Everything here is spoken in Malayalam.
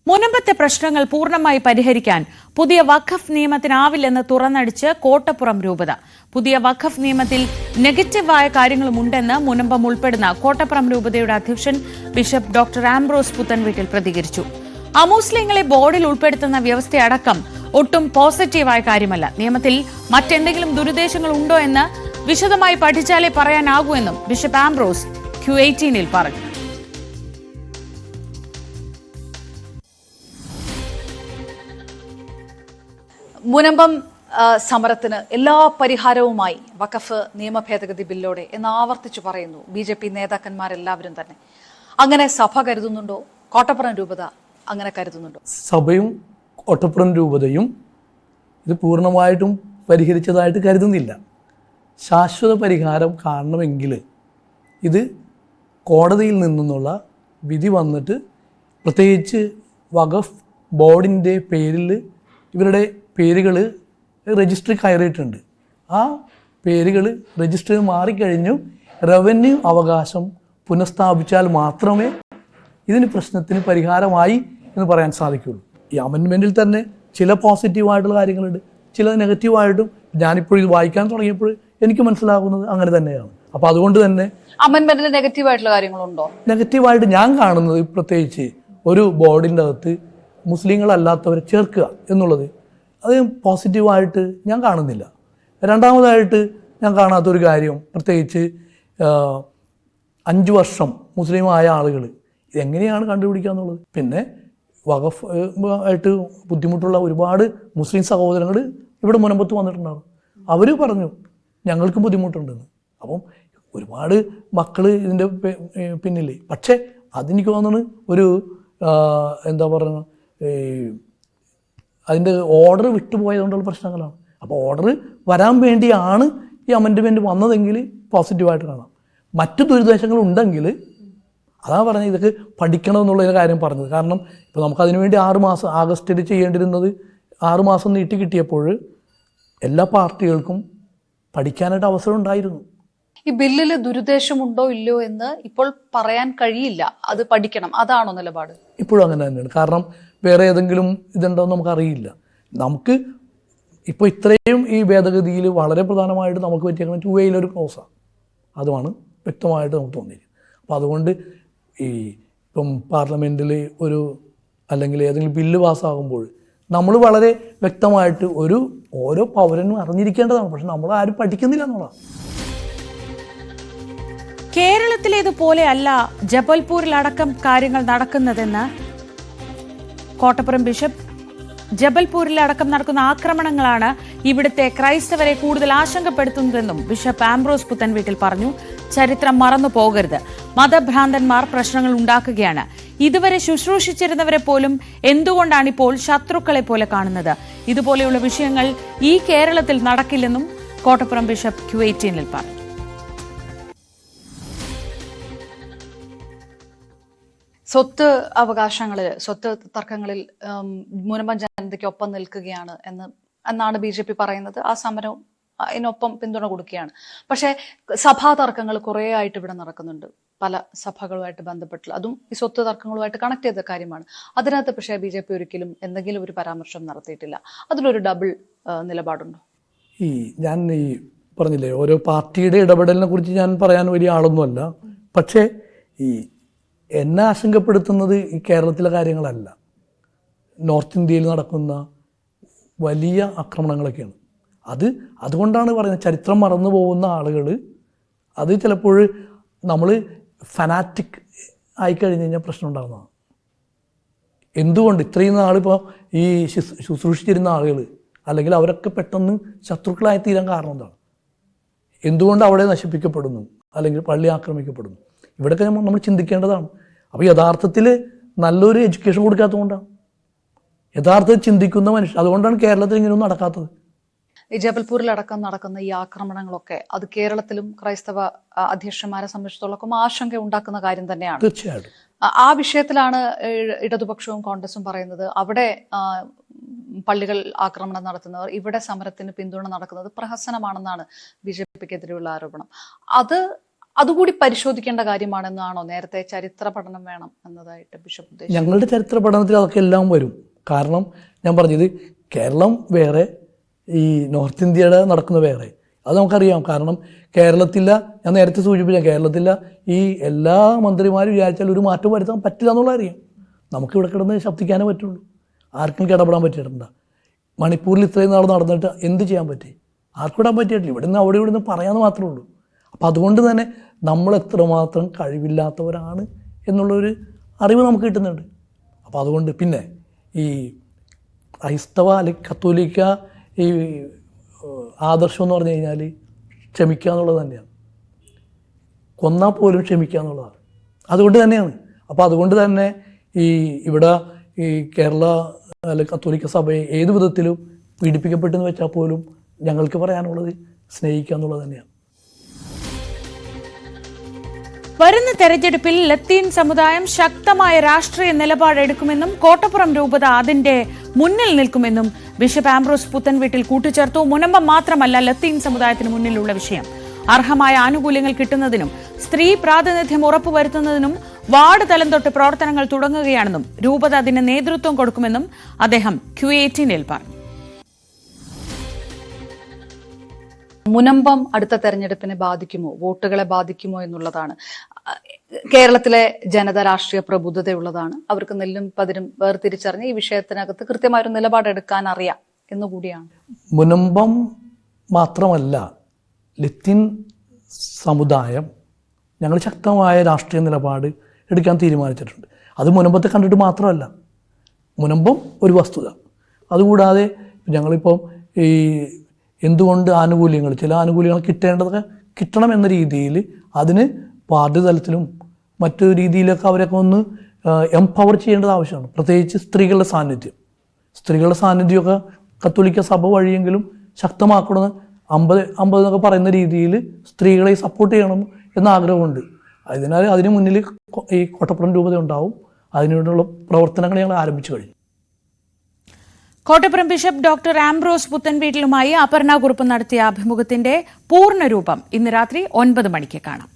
മുനമ്പത്തെ പ്രശ്നങ്ങൾ പൂർണ്ണമായി പരിഹരിക്കാൻ പുതിയ വഖഫ് നിയമത്തിനാവില്ലെന്ന് തുറന്നടിച്ച് കോട്ടപ്പുറം രൂപത. പുതിയ വഖഫ് നിയമത്തിൽ നെഗറ്റീവായ കാര്യങ്ങളുമുണ്ടെന്ന് മുനമ്പം ഉൾപ്പെടുന്ന കോട്ടപ്പുറം രൂപതയുടെ അധ്യക്ഷൻ ബിഷപ്പ് ഡോക്ടർ ആംബ്രോസ് പുത്തൻവീട്ടിൽ പ്രതികരിച്ചു. അമുസ്ലിങ്ങളെ ബോർഡിൽ ഉൾപ്പെടുത്തുന്ന വ്യവസ്ഥയടക്കം ഒട്ടും പോസിറ്റീവായ കാര്യമല്ല. നിയമത്തിൽ മറ്റെന്തെങ്കിലും ദുരുദ്ദേശങ്ങൾ ഉണ്ടോ എന്ന് വിശദമായി പഠിച്ചാലേ പറയാനാകൂ എന്നും ബിഷപ്പ് ആംബ്രോസ് Q18 പറഞ്ഞു. മുനമ്പം സമരത്തിന് എല്ലാ പരിഹാരവുമായി വഖഫ് നിയമ ഭേദഗതി ബില്ലോടെ എന്ന് ആവർത്തിച്ചു പറയുന്നു BJP നേതാക്കന്മാരെല്ലാവരും തന്നെ. അങ്ങനെ സഭ കരുതുന്നുണ്ടോ? കോട്ടപ്പുറം രൂപത അങ്ങനെ കരുതുന്നുണ്ടോ? സഭയും കോട്ടപ്പുറം രൂപതയും ഇത് പൂർണ്ണമായിട്ടും പരിഹരിച്ചതായിട്ട് കരുതുന്നില്ല. ശാശ്വത പരിഹാരം കാണണമെങ്കിൽ ഇത് കോടതിയിൽ നിന്നുള്ള വിധി വന്നിട്ട്, പ്രത്യേകിച്ച് വഖഫ് ബോർഡിൻ്റെ പേരിൽ ഇവരുടെ പേരുകൾ രജിസ്റ്ററിൽ കയറിയിട്ടുണ്ട്. ആ പേരുകൾ രജിസ്റ്ററിൽ മാറിക്കഴിഞ്ഞു റവന്യൂ അവകാശം പുനഃസ്ഥാപിച്ചാൽ മാത്രമേ ഇതിന് പ്രശ്നത്തിന് പരിഹാരമായി എന്ന് പറയാൻ സാധിക്കുകയുള്ളൂ. ഈ അമെൻമെൻറ്റിൽ തന്നെ ചില പോസിറ്റീവായിട്ടുള്ള കാര്യങ്ങളുണ്ട്, ചില നെഗറ്റീവായിട്ടും. ഞാനിപ്പോൾ ഇത് വായിക്കാൻ തുടങ്ങിയപ്പോൾ എനിക്ക് മനസ്സിലാകുന്നത് അങ്ങനെ തന്നെയാണ്. അപ്പോൾ അതുകൊണ്ട് തന്നെ അമെൻമെന്റിൽ നെഗറ്റീവായിട്ടുള്ള കാര്യങ്ങളുണ്ടോ? നെഗറ്റീവായിട്ട് ഞാൻ കാണുന്നത് പ്രത്യേകിച്ച് ഒരു ബോർഡിൻ്റെ അകത്ത് മുസ്ലിങ്ങളല്ലാത്തവരെ ചേർക്കുക എന്നുള്ളത് അത് പോസിറ്റീവായിട്ട് ഞാൻ കാണുന്നില്ല. രണ്ടാമതായിട്ട് ഞാൻ കാണാത്തൊരു കാര്യം, പ്രത്യേകിച്ച് 5 വർഷം മുസ്ലിമായ ആളുകൾ ഇതെങ്ങനെയാണ് കണ്ടുപിടിക്കുക എന്നുള്ളത്. പിന്നെ വഖഫ് ആയിട്ട് ബുദ്ധിമുട്ടുള്ള ഒരുപാട് മുസ്ലിം സഹോദരങ്ങൾ ഇവിടെ മുനമ്പത്ത് വന്നിട്ടുണ്ടാകും. അവർ പറഞ്ഞു ഞങ്ങൾക്കും ബുദ്ധിമുട്ടുണ്ടെന്ന്. അപ്പം ഒരുപാട് മക്കൾ ഇതിൻ്റെ പിന്നിൽ. പക്ഷേ അതെനിക്ക് തോന്നുന്നത് ഒരു എന്താ പറയുക, അതിൻ്റെ ഓർഡർ വിട്ടുപോയതുകൊണ്ടുള്ള പ്രശ്നങ്ങളാണ്. അപ്പോൾ ഓർഡർ വരാൻ വേണ്ടിയാണ് ഈ അമെൻഡ്മെൻറ്റ് വന്നതെങ്കിൽ പോസിറ്റീവായിട്ട് കാണാം. മറ്റു ദുരുദ്ദേശങ്ങൾ ഉണ്ടെങ്കിൽ അതാ പറഞ്ഞത്, ഇതൊക്കെ പഠിക്കണം എന്നുള്ള കാര്യം പറഞ്ഞത്. കാരണം ഇപ്പോൾ നമുക്കതിനു വേണ്ടി 6 മാസം ആഗസ്റ്റിൽ ചെയ്യേണ്ടിരുന്നത് 6 മാസം നീട്ടി കിട്ടിയപ്പോൾ എല്ലാ പാർട്ടികൾക്കും പഠിക്കാനായിട്ട് അവസരം ഉണ്ടായിരുന്നു. ഈ ബില്ലിൽ ദുരുദ്ദേശമുണ്ടോ ഇല്ലയോ എന്ന് ഇപ്പോൾ പറയാൻ കഴിയില്ല. അത് പഠിക്കണം, അതാണോ നിലപാട്? ഇപ്പോഴും അങ്ങനെ തന്നെയാണ്. കാരണം വേറെ ഏതെങ്കിലും ഇതുണ്ടോ എന്ന് നമുക്കറിയില്ല. നമുക്ക് ഇപ്പോൾ ഇത്രയും ഈ ഭേദഗതിയിൽ വളരെ പ്രധാനമായിട്ട് നമുക്ക് പറ്റിയേക്കുന്നത് 2A ക്ലോസാണ്. അതുമാണ് വ്യക്തമായിട്ട് നമുക്ക് തോന്നിയിരിക്കുന്നത്. അപ്പോൾ അതുകൊണ്ട് ഈ ഇപ്പം പാർലമെൻറ്റിൽ അല്ലെങ്കിൽ ഏതെങ്കിലും ബില്ല് പാസ്സാകുമ്പോൾ നമ്മൾ വളരെ വ്യക്തമായിട്ട് ഓരോ പൗരനും അറിഞ്ഞിരിക്കേണ്ടതാണ്. പക്ഷെ നമ്മൾ ആരും പഠിക്കുന്നില്ല എന്നുള്ളതാണ്. കേരളത്തിലേതുപോലെയല്ല ജബൽപൂരിലടക്കം കാര്യങ്ങൾ നടക്കുന്നതെന്ന് കോട്ടപ്പുറം ബിഷപ്പ്. ജബൽപൂരിലടക്കം നടക്കുന്ന ആക്രമണങ്ങളാണ് ഇവിടുത്തെ ക്രൈസ്തവരെ കൂടുതൽ ആശങ്കപ്പെടുത്തുന്നതെന്നും ബിഷപ്പ് ആംബ്രോസ് പുത്തൻവീട്ടിൽ പറഞ്ഞു. ചരിത്രം മറന്നു പോകരുത്. മതഭ്രാന്തന്മാർ പ്രശ്നങ്ങൾ ഉണ്ടാക്കുകയാണ്. ഇതുവരെ ശുശ്രൂഷിച്ചിരുന്നവരെ പോലും എന്തുകൊണ്ടാണിപ്പോൾ ശത്രുക്കളെ പോലെ കാണുന്നത്? ഇതുപോലെയുള്ള വിഷയങ്ങൾ ഈ കേരളത്തിൽ നടക്കില്ലെന്നും കോട്ടപ്പുറം ബിഷപ്പ് Q18 പറഞ്ഞു. സ്വത്ത് അവകാശങ്ങളിൽ, സ്വത്ത് തർക്കങ്ങളിൽ മുനമ്പം ജനതയ്ക്കൊപ്പം നിൽക്കുകയാണ് എന്നാണ് BJP പറയുന്നത്. ആ സമരം അതിനൊപ്പം പിന്തുണ കൊടുക്കുകയാണ്. പക്ഷേ സഭാ തർക്കങ്ങൾ കുറേ ആയിട്ട് ഇവിടെ നടക്കുന്നുണ്ട്, പല സഭകളുമായിട്ട് ബന്ധപ്പെട്ടുള്ള, അതും ഈ സ്വത്ത് തർക്കങ്ങളുമായിട്ട് കണക്ട് ചെയ്ത കാര്യമാണ്. അതിനകത്ത് പക്ഷേ BJP ഒരിക്കലും എന്തെങ്കിലും ഒരു പരാമർശം നടത്തിയിട്ടില്ല. അതിലൊരു ഡബിൾ നിലപാടുണ്ടോ? ഞാൻ പറഞ്ഞില്ലേ, ഓരോ പാർട്ടിയുടെ ഇടപെടലിനെ കുറിച്ച് ഞാൻ പറയാൻ വലിയ ആളൊന്നുമല്ല. പക്ഷേ എന്നെ ആശങ്കപ്പെടുത്തുന്നത് ഈ കേരളത്തിലെ കാര്യങ്ങളല്ല, നോർത്ത് ഇന്ത്യയിൽ നടക്കുന്ന വലിയ ആക്രമണങ്ങളൊക്കെയാണ്. അതുകൊണ്ടാണ് പറയുന്നത്, ചരിത്രം മറന്നു പോകുന്ന ആളുകൾ അത് ചിലപ്പോൾ നമ്മൾ ഫനാറ്റിക് ആയിക്കഴിഞ്ഞ് കഴിഞ്ഞാൽ പ്രശ്നം ഉണ്ടാകുന്നതാണ്. എന്തുകൊണ്ട് ഇത്രയും നാളിപ്പോൾ ഈ ശുശ്രൂഷിച്ചിരുന്ന ആളുകൾ അല്ലെങ്കിൽ അവരൊക്കെ പെട്ടെന്ന് ശത്രുക്കളായി തീരാൻ കാരണം എന്താണ്? എന്തുകൊണ്ട് അവിടെ നശിപ്പിക്കപ്പെടുന്നു അല്ലെങ്കിൽ പള്ളി ആക്രമിക്കപ്പെടുന്നു? ഇവിടെയൊക്കെ നമ്മൾ ചിന്തിക്കേണ്ടതാണ്. അപ്പോൾ യഥാർത്ഥത്തിൽ നല്ലൊരു എഡ്യൂക്കേഷൻ കൊടുക്കാത്തതുകൊണ്ടാണ്, യഥാർത്ഥത്തിൽ ചിന്തിക്കുന്ന മനുഷ്യർ. അതുകൊണ്ടാണ് കേരളത്തിൽ ഇങ്ങനെയൊന്നും നടക്കാത്തത്. ഈ ജബൽപൂരിലടക്കം നടക്കുന്ന ഈ ആക്രമണങ്ങളൊക്കെ അത് കേരളത്തിലും ക്രൈസ്തവ അധ്യക്ഷന്മാരെ സംബന്ധിച്ചിടത്തോളം ആശങ്ക ഉണ്ടാക്കുന്ന കാര്യം തന്നെയാണ്. തീർച്ചയായിട്ടും ആ വിഷയത്തിലാണ് ഇടതുപക്ഷവും കോൺഗ്രസും പറയുന്നത് അവിടെ പള്ളികൾ ആക്രമണം നടത്തുന്നവർ ഇവിടെ സമരത്തിന് പിന്തുണ നടക്കുന്നത് പ്രഹസനമാണെന്നാണ് BJPക്കെതിരെയുള്ള ആരോപണം. അത് അതുകൂടി പരിശോധിക്കേണ്ട കാര്യമാണെന്നാണോ നേരത്തെ ചരിത്ര പഠനം വേണം എന്നതായിട്ട് ബിഷപ്പ് ഉദ്ദേശിച്ചത്? ഞങ്ങളുടെ ചരിത്ര പഠനത്തിൽ അതൊക്കെ എല്ലാം വരും. കാരണം ഞാൻ പറഞ്ഞത് കേരളം വേറെ, ഈ നോർത്ത് ഇന്ത്യയുടെ നടക്കുന്ന വേറെ. അത് നമുക്കറിയാം. കാരണം കേരളത്തിലെ, ഞാൻ നേരത്തെ സൂചിപ്പിച്ച കേരളത്തിലെ ഈ എല്ലാ മന്ത്രിമാരും വിചാരിച്ചാൽ ഒരു മാറ്റം വരുത്താൻ പറ്റില്ല എന്നുള്ളത് അറിയാം. നമുക്കിവിടെ കിടന്ന് ശബ്ദിക്കാനേ പറ്റുള്ളൂ, ആർക്കും ഇടപെടാൻ പറ്റിയിട്ടുണ്ട്. മണിപ്പൂരിൽ ഇത്രയും നാൾ നടന്നിട്ട് എന്ത് ചെയ്യാൻ പറ്റി? ആർക്കും ഇടാൻ പറ്റിയിട്ടില്ല. ഇവിടെ നിന്ന് അവിടെ ഇവിടെ നിന്ന് പറയാമെന്ന് മാത്രമേ ഉള്ളൂ. അപ്പം അതുകൊണ്ട് തന്നെ നമ്മൾ എത്രമാത്രം കഴിവില്ലാത്തവരാണ് എന്നുള്ളൊരു അറിവ് നമുക്ക് കിട്ടുന്നുണ്ട്. അപ്പോൾ അതുകൊണ്ട് പിന്നെ ഈ ക്രൈസ്തവ അല്ലെങ്കിൽ കത്തോലിക്ക ഈ ആദർശം എന്ന് പറഞ്ഞു കഴിഞ്ഞാൽ ക്ഷമിക്കുക എന്നുള്ളത് തന്നെയാണ്. കൊന്നാൽ പോലും ക്ഷമിക്കുക എന്നുള്ളതാണ്. അതുകൊണ്ട് തന്നെയാണ്. അപ്പോൾ അതുകൊണ്ട് തന്നെ ഇവിടെ ഈ കേരള അല്ലെങ്കിൽ കത്തോലിക്ക സഭയെ ഏത് വിധത്തിലും പീഡിപ്പിക്കപ്പെട്ടെന്ന് വെച്ചാൽ പോലും ഞങ്ങൾക്ക് പറയാനുള്ളത് സ്നേഹിക്കുക എന്നുള്ളത് തന്നെയാണ്. വരുന്ന തെരഞ്ഞെടുപ്പിൽ ലത്തീൻ സമുദായം ശക്തമായ രാഷ്ട്രീയ നിലപാടെടുക്കുമെന്നും കോട്ടപ്പുറം രൂപത അതിന്റെ മുന്നിൽ നിൽക്കുമെന്നും ബിഷപ്പ് ആംബ്രോസ് പുത്തൻവീട്ടിൽ കൂട്ടിച്ചേർത്തു. മുനമ്പം മാത്രമല്ല ലത്തീൻ സമുദായത്തിന് മുന്നിലുള്ള വിഷയം. അർഹമായ ആനുകൂല്യങ്ങൾ കിട്ടുന്നതിനും സ്ത്രീ പ്രാതിനിധ്യം ഉറപ്പുവരുത്തുന്നതിനും വാർഡ് തലം തൊട്ട് പ്രവർത്തനങ്ങൾ തുടങ്ങുകയാണെന്നും രൂപത അതിന് നേതൃത്വം കൊടുക്കുമെന്നും അദ്ദേഹം Q18-ൽ പറഞ്ഞു. മുനമ്പം അടുത്ത തെരഞ്ഞെടുപ്പിനെ ബാധിക്കുമോ, വോട്ടുകളെ ബാധിക്കുമോ എന്നുള്ളതാണ്. കേരളത്തിലെ ജനത രാഷ്ട്രീയ പ്രബുദ്ധതയുള്ളതാണ്. അവർക്ക് നെല്ലും പതിരും വേർതിരിച്ചറിഞ്ഞ് ഈ വിഷയത്തിനകത്ത് കൃത്യമായൊരു നിലപാടെടുക്കാൻ അറിയാം എന്നുകൂടിയാണ്. മുനമ്പം മാത്രമല്ല, ലത്തീൻ സമുദായം ഞങ്ങൾ ശക്തമായ രാഷ്ട്രീയ നിലപാട് എടുക്കാൻ തീരുമാനിച്ചിട്ടുണ്ട്. അത് മുനമ്പത്തെ കണ്ടിട്ട് മാത്രമല്ല, മുനമ്പം ഒരു വസ്തുത. അതുകൂടാതെ ഞങ്ങളിപ്പം ഈ എന്തുകൊണ്ട് ആനുകൂല്യങ്ങൾ, ചില ആനുകൂല്യങ്ങൾ കിട്ടേണ്ടതൊക്കെ കിട്ടണം എന്ന രീതിയിൽ അതിന് വാർഡ് തലത്തിലും മറ്റു രീതിയിലൊക്കെ അവരൊക്കെ ഒന്ന് എംപവർ ചെയ്യേണ്ടത് ആവശ്യമാണ്. പ്രത്യേകിച്ച് സ്ത്രീകളുടെ സാന്നിധ്യമൊക്കെ കത്തോലിക്ക സഭ വഴിയെങ്കിലും ശക്തമാക്കണമെന്ന് 50-50 എന്നൊക്കെ പറയുന്ന രീതിയിൽ സ്ത്രീകളെ സപ്പോർട്ട് ചെയ്യണം എന്ന ആഗ്രഹമുണ്ട്. അതിനാൽ അതിന് മുന്നിൽ ഈ കോട്ടപ്പുറം രൂപത ഉണ്ടാവും. അതിനുവേണ്ടിയുള്ള പ്രവർത്തനങ്ങൾ ഞങ്ങൾ ആരംഭിച്ചു കഴിഞ്ഞു. കോട്ടപ്പുറം ബിഷപ്പ് ഡോക്ടർ ആംബ്രോസ് പുത്തൻവീട്ടിലുമായി അപർണ കുറുപ്പ് നടത്തിയ അഭിമുഖത്തിന്റെ പൂർണ്ണരൂപം ഇന്ന് രാത്രി 9 മണിക്ക് കാണാം.